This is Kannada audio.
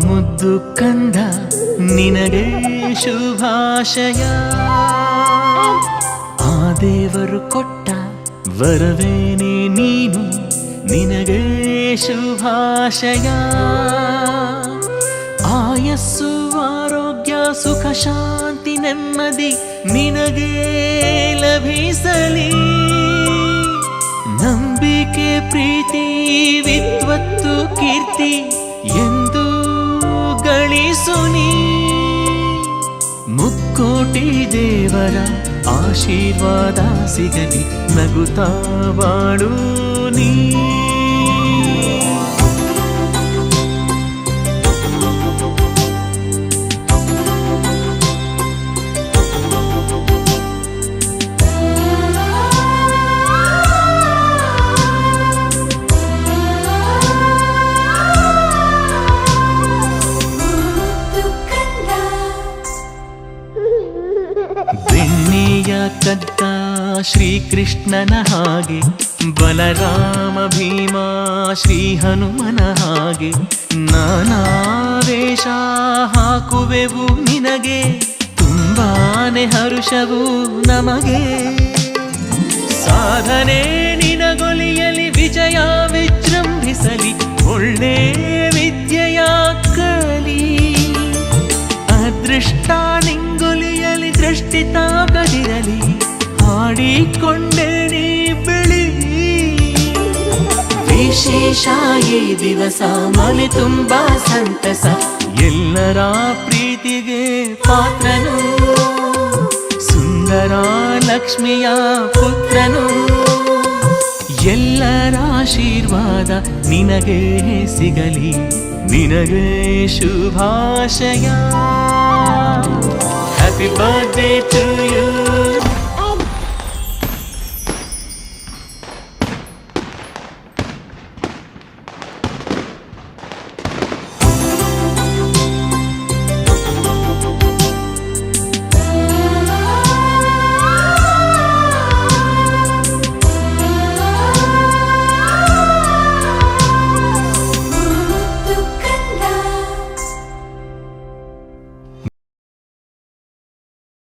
ಮುದ್ದು ಕಂದ ನಿನಗೆ ಶುಭಾಶಯ. ಆ ದೇವರು ಕೊಟ್ಟ ವರವೇನೆ ನೀನು, ನಿನಗೆ ಶುಭಾಶಯ. ಆಯಸ್ಸು ಆರೋಗ್ಯ ಸುಖ ಶಾಂತಿ ನೆಮ್ಮದಿ ನಿನಗೆ ಲಭಿಸಲಿ. ನಂಬಿಕೆ ಪ್ರೀತಿ ವಿದ್ವತ್ತು ಕೀರ್ತಿ ಎಂದು ಗಳಿಸುನಿ. ಮುಕ್ಕೋಟಿ ದೇವರ ಆಶೀರ್ವಾದ ಸಿಗಲಿ, ನಗುತ್ತಾ ಬಾಳು ನೀ. ಬೆಣ್ಣೆಯ ಕದ್ದ ಶ್ರೀಕೃಷ್ಣನ ಹಾಗೆ, ಬಲರಾಮ ಭೀಮ ಶ್ರೀ ಹನುಮನ ಹಾಗೆ ನಾನಾ ವೇಷ ಹಾಕುವೆವು ನಿನಗೆ, ತುಂಬಾನೆ ಹರುಷವು ನಮಗೆ. ಸಾಧನೆ ನಿನಗೊಲಿಯಲಿ, ವಿಜಯ ವಿಜೃಂಭಿಸಲಿ, ಒಳ್ಳೆ ವಿದ್ಯೆಯ ಕಲಿ. ಅದೃಷ್ಟ ನಿಂಗೊಲಿಯಲಿ, ದೃಷ್ಟಿ ತಾಗದಿರಲಿ, ಹಾಡಿಕೊಂಡೆ ನೀ ಬೆಳಿ. ವಿಶೇಷ ಈ ದಿವಸ ಮನೆ ತುಂಬಾ ಸಂತಸ, ಎಲ್ಲರ ಪ್ರೀತಿಗೆ ಪಾತ್ರನು, ಸುಂದರ ಲಕ್ಷ್ಮಿಯ ಪುತ್ರನು. ಎಲ್ಲರ ಆಶೀರ್ವಾದ ನಿನಗೆ ಸಿಗಲಿ, ನಿನಗೆ ಶುಭಾಶಯ. Happy birthday to you.